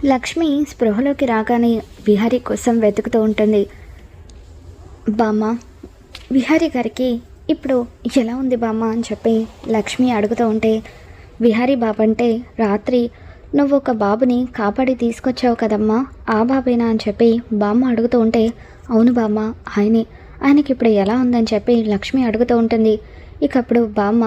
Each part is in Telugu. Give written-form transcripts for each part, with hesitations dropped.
లక్ష్మి స్పృహలోకి రాగానే విహారీ కోసం వెతుకుతూ ఉంటుంది. బామ్మ, విహారీ గారికి ఇప్పుడు ఎలా ఉంది బామ్మ అని చెప్పి లక్ష్మి అడుగుతూ ఉంటే, విహారీ బాబు అంటే రాత్రి నువ్వు ఒక బాబుని కాపాడి తీసుకొచ్చావు కదమ్మా, ఆ బాబేనా అని చెప్పి బామ్మ అడుగుతూ ఉంటే, అవును బామ్మ ఆయనే, ఆయనకి ఇప్పుడు ఎలా ఉందని చెప్పి లక్ష్మి అడుగుతూ ఉంటుంది. ఇక అప్పుడు బామ్మ,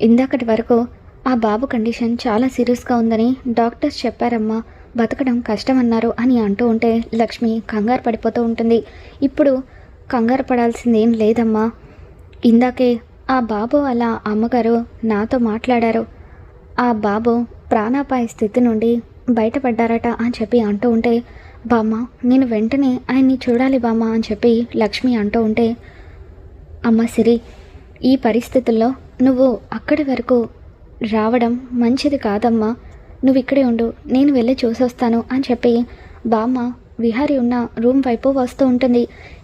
ఇందాకటి వరకు ఆ బాబు కండిషన్ చాలా సీరియస్గా ఉందని డాక్టర్స్ చెప్పారమ్మా, బతకడం కష్టమన్నారు అని అంటూ ఉంటే లక్ష్మి కంగారు పడిపోతూ ఉంటుంది. ఇప్పుడు కంగారు పడాల్సింది ఏం లేదమ్మా, ఇందాకే ఆ బాబు అలా అమ్మగారు నాతో మాట్లాడారు, ఆ బాబు ప్రాణాపాయ స్థితి నుండి బయటపడ్డారట అని చెప్పి అంటూ ఉంటే, బామ్మ నేను వెంటనే ఆయన్ని చూడాలి బామ్మ అని చెప్పి లక్ష్మి అంటూ ఉంటే, అమ్మ సిరి, ఈ పరిస్థితుల్లో నువ్వు అక్కడి వరకు రావడం మంచిది కాదమ్మా, నువ్వు ఇక్కడే ఉండు, నేను వెళ్ళి చూసొస్తాను అని చెప్పి బామ్మ విహారీ ఉన్న రూమ్ వైపు వస్తూ ఉంటుంది.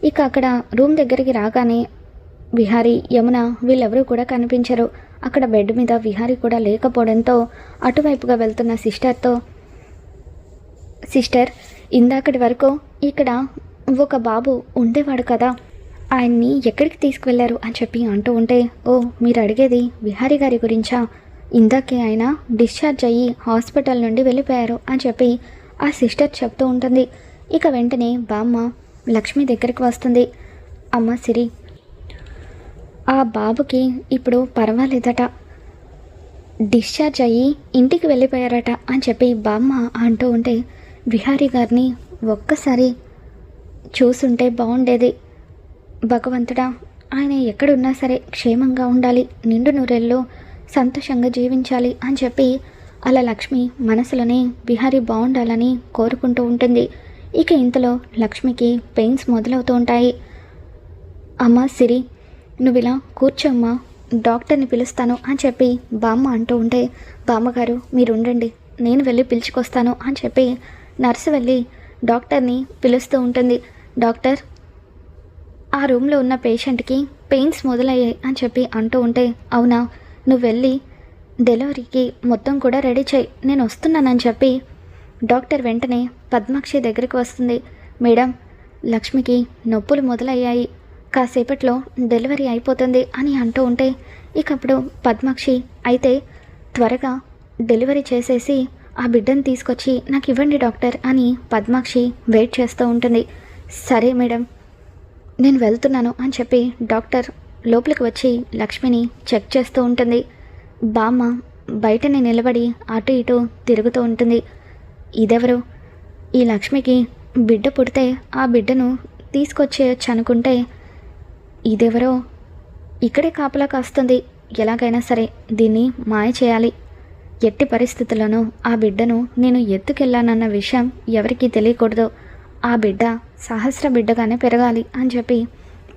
ఇక అక్కడ రూమ్ దగ్గరికి రాగానే విహారీ, యమున వీళ్ళెవరూ కూడా కనిపించరు. అక్కడ బెడ్ మీద విహారీ కూడా లేకపోవడంతో అటువైపుగా వెళ్తున్న సిస్టర్తో, సిస్టర్ ఇందాకటి వరకు ఇక్కడ ఒక బాబు ఉండేవాడు కదా, ఆయన్ని ఎక్కడికి తీసుకువెళ్ళారు అని చెప్పి అంటూ ఉంటే, ఓ మీరు అడిగేది విహారీ గారి గురించా, ఇందాకే ఆయన డిశ్చార్జ్ అయ్యి హాస్పిటల్ నుండి వెళ్ళిపోయారు అని చెప్పి ఆ సిస్టర్ చెప్తూ ఉంటుంది. ఇక వెంటనే బామ్మ లక్ష్మి దగ్గరికి వస్తుంది. అమ్మ సిరి, ఆ బాబుకి ఇప్పుడు పర్వాలేదట, డిశ్చార్జ్ అయ్యి ఇంటికి వెళ్ళిపోయారట అని చెప్పి బామ్మ అంటూ ఉంటే, విహారీ గారిని ఒక్కసారి చూసుంటే బాగుండేది, భగవంతుడా ఆయన ఎక్కడున్నా సరే క్షేమంగా ఉండాలి, నిండు నూరేళ్ళు సంతోషంగా జీవించాలి అని చెప్పి అలా లక్ష్మి మనసులోనే విహారీ బాగుండాలని కోరుకుంటూ ఉంటుంది. ఇక ఇంతలో లక్ష్మికి పెయిన్స్ మొదలవుతూ ఉంటాయి. అమ్మ సిరి, నువ్వు ఇలా కూర్చోమ్మా, డాక్టర్ని పిలుస్తాను అని చెప్పి బామ్మ అంటూ ఉంటే, బామ్మగారు మీరు ఉండండి, నేను వెళ్ళి పిలుచుకొస్తాను అని చెప్పి నర్సు వెళ్ళి డాక్టర్ని పిలుస్తూ ఉంటుంది. డాక్టర్, ఆ రూమ్లో ఉన్న పేషెంట్కి పెయిన్స్ మొదలయ్యాయి అని చెప్పి అంటూ ఉంటే, అవునా, నువ్వు వెళ్ళి డెలివరీకి మొత్తం కూడా రెడీ చేయి, నేను వస్తున్నానని చెప్పి డాక్టర్ వెంటనే పద్మాక్షి దగ్గరికి వస్తుంది. మేడం, లక్ష్మికి నొప్పులు మొదలయ్యాయి, కాసేపట్లో డెలివరీ అయిపోతుంది అని అంటూ ఉంటే, ఇక అప్పుడు పద్మాక్షి, అయితే త్వరగా డెలివరీ చేసేసి ఆ బిడ్డను తీసుకొచ్చి నాకు ఇవ్వండి డాక్టర్ అని పద్మాక్షి వెయిట్ చేస్తూ ఉంటుంది. సరే మేడం, నేను వెళ్తున్నాను అని చెప్పి డాక్టర్ లోపలికి వచ్చి లక్ష్మిని చెక్ చేస్తూ ఉంటుంది. బామ్మ బయటనే నిలబడి అటు ఇటు తిరుగుతూ ఉంటుంది. ఇదెవరు, ఈ లక్ష్మికి బిడ్డ పుడితే ఆ బిడ్డను తీసుకొచ్చేయచ్చు అనుకుంటే ఇదెవరో ఇక్కడే కాపలా కాస్తుంది, ఎలాగైనా సరే దీన్ని మాయ చేయాలి, ఎట్టి పరిస్థితుల్లోనూ ఆ బిడ్డను నేను ఎత్తుకెళ్ళానన్న విషయం ఎవరికీ తెలియకూడదు, ఆ బిడ్డ సహస్ర బిడ్డగానే పెరగాలి అని చెప్పి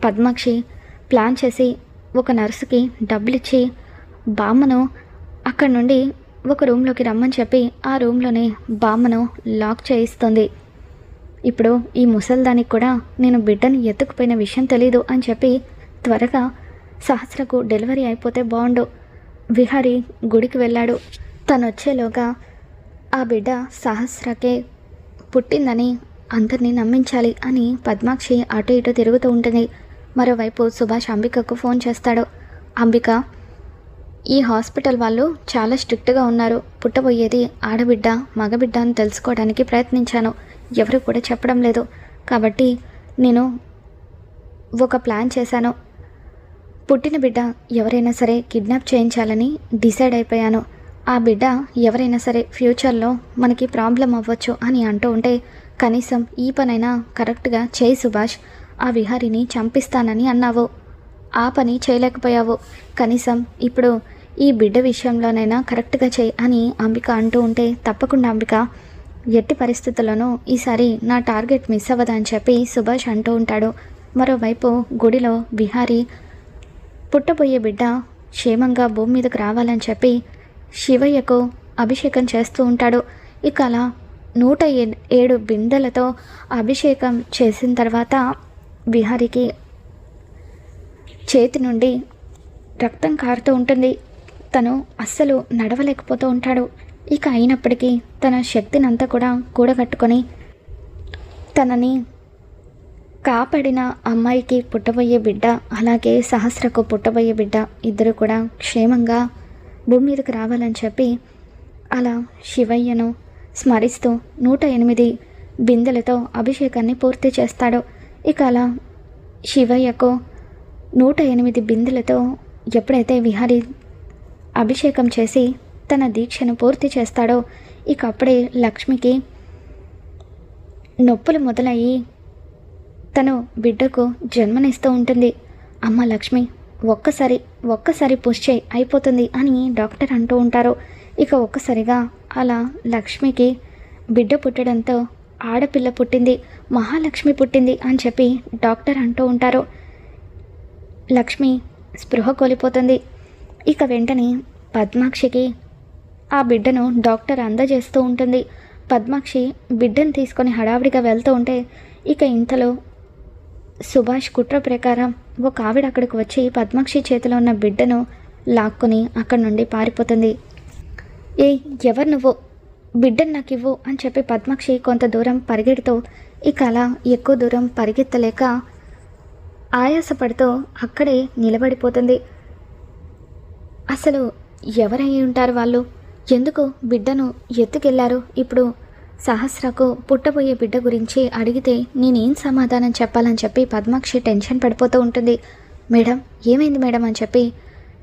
పద్మాక్షి ప్లాన్ చేసి ఒక నర్సుకి డబ్బులిచ్చి బామ్మను అక్కడి నుండి ఒక రూమ్లోకి రమ్మని చెప్పి ఆ రూమ్లోనే బామ్మను లాక్ చేయిస్తుంది. ఇప్పుడు ఈ ముసల్దానికి కూడా నేను బిడ్డను ఎత్తుకుపోయిన విషయం తెలీదు అని చెప్పి త్వరగా సహస్రకు డెలివరీ అయిపోతే బాగుండు, విహారీ గుడికి వెళ్ళాడు, తను వచ్చేలోగా ఆ బిడ్డ సహస్రకే పుట్టిందని అందరినీ నమ్మించాలి అని పద్మాక్షి అటు ఇటు తిరుగుతూ ఉంటుంది. మరోవైపు సుభాష్ అంబికకు ఫోన్ చేస్తాడు. అంబిక, ఈ హాస్పిటల్ వాళ్ళు చాలా స్ట్రిక్ట్గా ఉన్నారు, పుట్టబోయేది ఆడబిడ్డ మగబిడ్డ అని తెలుసుకోవడానికి ప్రయత్నించాను, ఎవరు కూడా చెప్పడం లేదు, కాబట్టి నేను ఒక ప్లాన్ చేశాను, పుట్టిన బిడ్డ ఎవరైనా సరే కిడ్నాప్ చేయించాలని డిసైడ్ అయిపోయాను, ఆ బిడ్డ ఎవరైనా సరే ఫ్యూచర్లో మనకి ప్రాబ్లం అవ్వచ్చు అని అంటూ ఉంటే, కనీసం ఈ పనైనా కరెక్ట్గా చేయి సుభాష్, ఆ విహారిని చంపిస్తానని అన్నావు, ఆ పని చేయలేకపోయావు, కనీసం ఇప్పుడు ఈ బిడ్డ విషయంలోనైనా కరెక్ట్గా చేయి అని అంబిక అంటూ ఉంటే, తప్పకుండా అంబిక, ఎట్టి పరిస్థితుల్లోనూ ఈసారి నా టార్గెట్ మిస్ అవ్వదా అని చెప్పి సుభాష్ అంటూ ఉంటాడు. మరోవైపు గుడిలో విహారీ పుట్టబోయే బిడ్డ క్షేమంగా భూమి మీదకు రావాలని చెప్పి శివయ్యకు అభిషేకం చేస్తూ ఉంటాడు. ఇక అలా 107 బిందెలతో అభిషేకం చేసిన తర్వాత విహారీకి చేతి నుండి రక్తం కారుతూ ఉంటుంది, తను అస్సలు నడవలేకపోతూ ఉంటాడు. ఇక అయినప్పటికీ తన శక్తిని అంతా కూడా కూడగట్టుకొని తనని కాపాడిన అమ్మాయికి పుట్టబోయే బిడ్డ, అలాగే సహస్రకు పుట్టబోయే బిడ్డ ఇద్దరు కూడా క్షేమంగా భూమి మీదకి రావాలని చెప్పి అలా శివయ్యను స్మరిస్తూ 108 బిందెలతో అభిషేకాన్ని పూర్తి చేస్తాడు. ఇక అలా శివయ్యకు 108 బిందెలతో ఎప్పుడైతే విహారీ అభిషేకం చేసి తన దీక్షను పూర్తి చేస్తాడో ఇక అప్పుడే లక్ష్మికి నొప్పులు మొదలయ్యి తను బిడ్డకు జన్మనిస్తూ ఉంటుంది. అమ్మ లక్ష్మి ఒక్కసారి పుష్ చేయి అయిపోతుంది అని డాక్టర్ అంటూ ఉంటారు. ఇక ఒక్కసారిగా అలా లక్ష్మికి బిడ్డ పుట్టడంతో ఆడపిల్ల పుట్టింది, మహాలక్ష్మి పుట్టింది అని చెప్పి డాక్టర్ అంటూ ఉంటారు. లక్ష్మి స్పృహ కోల్పోతుంది. ఇక వెంటనే పద్మాక్షికి ఆ బిడ్డను డాక్టర్ అందజేస్తూ ఉంటుంది. పద్మాక్షి బిడ్డను తీసుకొని హడావిడిగా వెళ్తూ ఉంటే ఇక ఇంతలో సుభాష్ కుట్ర ప్రకారం ఒక ఆవిడ అక్కడికి వచ్చి పద్మాక్షి చేతిలో ఉన్న బిడ్డను లాక్కొని అక్కడి నుండి పారిపోతుంది. ఏయ్ ఎవరు నువ్వు, బిడ్డను నాకు ఇవ్వు అని చెప్పి పద్మాక్షి కొంత దూరం పరిగెడుతూ ఇక అలా ఎక్కువ దూరం పరిగెత్తలేక ఆయాసపడుతూ అక్కడే నిలబడిపోతుంది. అసలు ఎవరై ఉంటారు వాళ్ళు, ఎందుకు బిడ్డను ఎత్తుకెళ్లారు? ఇప్పుడు సహస్రకు పుట్టబోయే బిడ్డ గురించి అడిగితే నేనేం సమాధానం చెప్పాలని చెప్పి పద్మాక్షి టెన్షన్ పడిపోతూ ఉంటుంది. మేడం ఏమైంది మేడం అని చెప్పి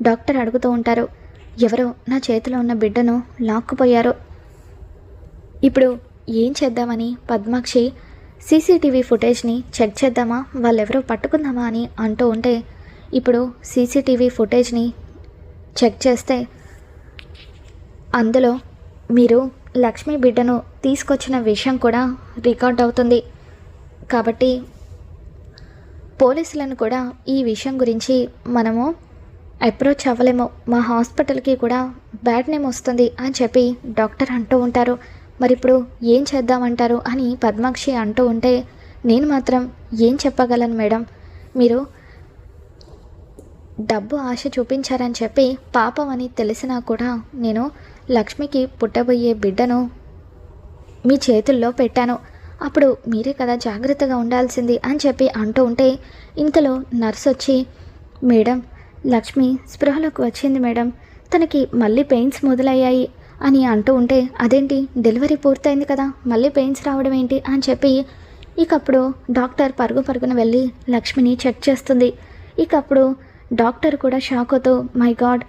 డాక్టర్ అడుగుతూ ఉంటారు. ఎవరో నా చేతిలో ఉన్న బిడ్డను లాక్కుపోయారు. ఇప్పుడు ఏం చేద్దామని పద్మాక్షి సీసీటీవీ ఫుటేజ్ని చెక్ చేద్దామా, వాళ్ళెవరో పట్టుకుందామా అని అంటూ ఉంటే ఇప్పుడు సీసీటీవీ ఫుటేజ్ని చెక్ చేస్తే అందులో మీరు లక్ష్మి బిడ్డను తీసుకొచ్చిన విషయం కూడా రికార్డ్ అవుతుంది. కాబట్టి పోలీసులను కూడా ఈ విషయం గురించి మనము అప్రోచ్ అవ్వలేము, మా హాస్పిటల్కి కూడా బ్యాడ్ నేమ్ వస్తుంది అని చెప్పి డాక్టర్ అంటూ ఉంటారు. మరి ఇప్పుడు ఏం చేద్దామంటారు అని పద్మాక్షి అంటూ ఉంటే నేను మాత్రం ఏం చెప్పగలను మేడం, మీరు డబ్బు ఆశ చూపించారని చెప్పి పాపం అని తెలిసినా కూడా నేను లక్ష్మికి పుట్టబోయే బిడ్డను మీ చేతుల్లో పెట్టాను, అప్పుడు మీరే కదా జాగ్రత్తగా ఉండాల్సింది అని చెప్పి అంటూ ఉంటే ఇంతలో నర్స్ వచ్చి మేడం లక్ష్మి స్పృహలోకి వచ్చింది మేడం, తనకి మళ్ళీ పెయిన్స్ మొదలయ్యాయి అని అంటూ ఉంటే అదేంటి డెలివరీ పూర్తయింది కదా మళ్ళీ పెయిన్స్ రావడం ఏంటి అని చెప్పి ఇకప్పుడు డాక్టర్ పరుగున వెళ్ళి లక్ష్మిని చెక్ చేస్తుంది. ఇకప్పుడు డాక్టర్ కూడా షాక్ అవుతూ మై గాడ్,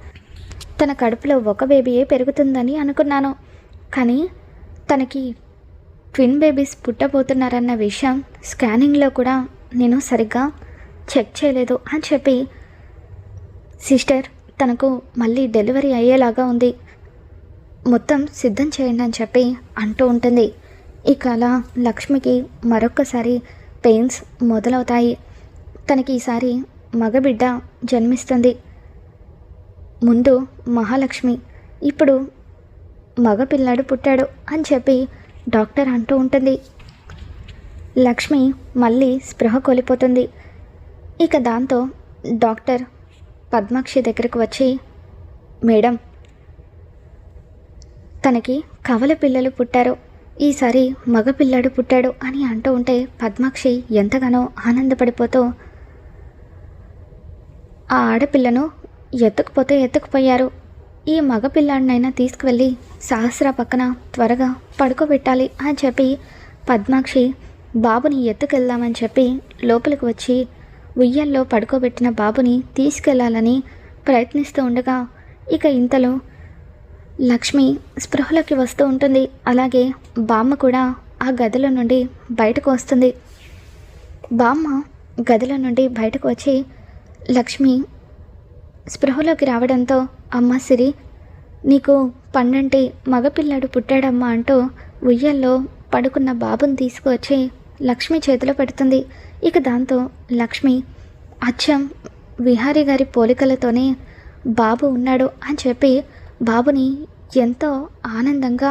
తన కడుపులో ఒక బేబీయే పెరుగుతుందని అనుకున్నాను, కానీ తనకి ట్విన్ బేబీస్ పుట్టబోతున్నారన్న విషయం స్కానింగ్లో కూడా నేను సరిగ్గా చెక్ చేయలేదు అని చెప్పి సిస్టర్ తనకు మళ్ళీ డెలివరీ అయ్యేలాగా ఉంది, మొత్తం సిద్ధం చేయండి అని చెప్పి అంటూ ఉంటుంది. ఇక అలా లక్ష్మికి మరొక్కసారి పెయిన్స్ మొదలవుతాయి. తనకి ఈసారి మగబిడ్డ జన్మిస్తుంది. ముందు మహాలక్ష్మి, ఇప్పుడు మగపిల్లాడు పుట్టాడు అని చెప్పి డాక్టర్ అంటూ ఉంటుంది. లక్ష్మి మళ్ళీ స్పృహ కోల్పోతుంది. ఇక దాంతో డాక్టర్ పద్మాక్షి దగ్గరకు వచ్చి మేడం తనకి కవల పిల్లలు పుట్టారు, ఈసారి మగపిల్లాడు పుట్టాడు అని అంటూ ఉంటే పద్మాక్షి ఎంతగానో ఆనందపడిపోతూ ఆ ఆడపిల్లను ఎత్తుకుపోయారు, ఈ మగపిల్లాడినైనా తీసుకువెళ్ళి సహస్ర పక్కన త్వరగా పడుకోబెట్టాలి అని చెప్పి పద్మాక్షి బాబుని ఎత్తుకెళ్దామని చెప్పి లోపలికి వచ్చి ఉయ్యల్లో పడుకోబెట్టిన బాబుని తీసుకెళ్లాలని ప్రయత్నిస్తూ ఉండగా ఇక ఇంతలో లక్ష్మి స్పృహలోకి వస్తూ ఉంటుంది. అలాగే బామ్మ కూడా ఆ గదిలో నుండి బయటకు వస్తుంది. బామ్మ గదిలో నుండి బయటకు వచ్చి లక్ష్మి స్పృహలోకి రావడంతో అమ్మ సిరి నీకు పన్నంటి మగపిల్లాడు పుట్టాడమ్మా అంటూ ఉయ్యల్లో పడుకున్న బాబుని తీసుకువచ్చి లక్ష్మి చేతిలో పెడుతుంది. ఇక దాంతో లక్ష్మి అచ్చం విహారీ గారి పోలికలతోనే బాబు ఉన్నాడు అని చెప్పి బాబుని ఎంతో ఆనందంగా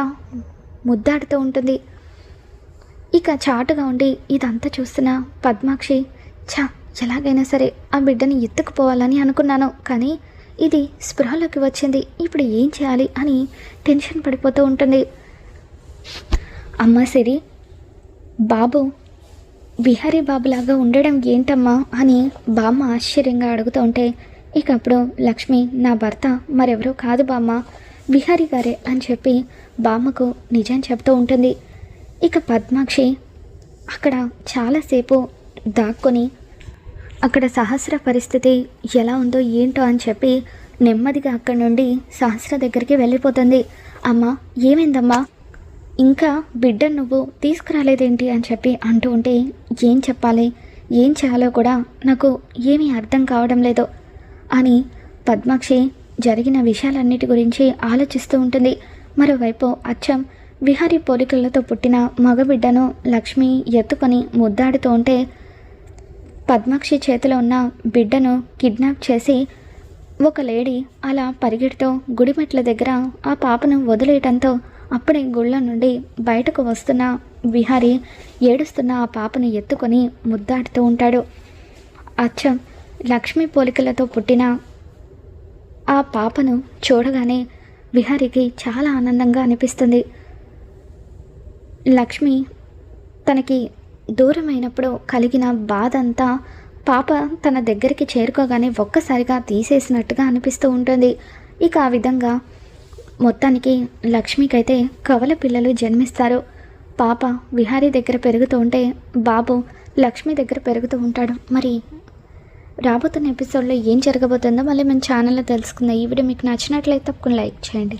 ముద్దాడుతూ ఉంటుంది. ఇక చాటుగా ఉండి ఇదంతా చూస్తున్న పద్మాక్షి ఎలాగైనా సరే ఆ బిడ్డని ఎత్తుకుపోవాలని అనుకున్నాను, కానీ ఇది స్పృహలోకి వచ్చింది. ఇప్పుడు ఏం చేయాలి అని టెన్షన్ పడిపోతూ ఉంటుంది. అమ్మ సిరి, బాబు విహారీ బాబులాగా ఉండడం ఏంటమ్మా అని బామ్మ ఆశ్చర్యంగా అడుగుతూ ఉంటే, ఇక అప్పుడు లక్ష్మి, నా భర్త మరెవరో కాదు బామ్మ, విహారీ గారే అని చెప్పి బామ్మకు నిజం చెప్తూ ఉంటుంది. ఇక పద్మాక్షి అక్కడ చాలాసేపు దాక్కొని అక్కడ సహస్ర పరిస్థితి ఎలా ఉందో ఏంటో అని చెప్పి నెమ్మదిగా అక్కడి నుండి సహస్ర దగ్గరికి వెళ్ళిపోతుంది. అమ్మ, ఏమైందమ్మా, ఇంకా బిడ్డ నువ్వు తీసుకురాలేదేంటి అని చెప్పి అంటూ ఉంటే, ఏం చెప్పాలి, ఏం చేయాలో కూడా నాకు ఏమీ అర్థం కావడం లేదు అని పద్మాక్షి జరిగిన విషయాలన్నిటి గురించి ఆలోచిస్తూ ఉంటుంది. మరోవైపు అచ్చం విహారీ పోలికలతో పుట్టిన మగబిడ్డను లక్ష్మి ఎత్తుకొని ముద్దాడుతూ ఉంటే, పద్మాక్షి చేతిలో ఉన్న బిడ్డను కిడ్నాప్ చేసి ఒక లేడీ అలా పరిగెడుతూ గుడిమెట్ల దగ్గర ఆ పాపను వదిలేయటంతో అప్పుడే గుళ్ళ నుండి బయటకు వస్తున్న విహారీ ఏడుస్తున్న ఆ పాపను ఎత్తుకొని ముద్దాడుతూ ఉంటాడు. అచ్చం లక్ష్మి పోలికలతో పుట్టిన ఆ పాపను చూడగానే విహారీకి చాలా ఆనందంగా అనిపిస్తుంది. లక్ష్మి తనకి దూరమైనప్పుడు కలిగిన బాధ అంతా పాప తన దగ్గరికి చేరుకోగానే ఒక్కసారిగా తీసేసినట్టుగా అనిపిస్తూ ఉంటుంది. ఇక ఆ విధంగా మొత్తానికి లక్ష్మికైతే కవల పిల్లలు జన్మిస్తారు. పాప విహారీ దగ్గర పెరుగుతూ ఉంటే బాబు లక్ష్మి దగ్గర పెరుగుతూ ఉంటాడు. మరి రాబోతున్న ఎపిసోడ్లో ఏం జరగబోతుందో మళ్ళీ మన ఛానల్లో తెలుసుకుందాం. ఈ వీడియో మీకు నచ్చినట్లయితే తప్పకుండా లైక్ చేయండి.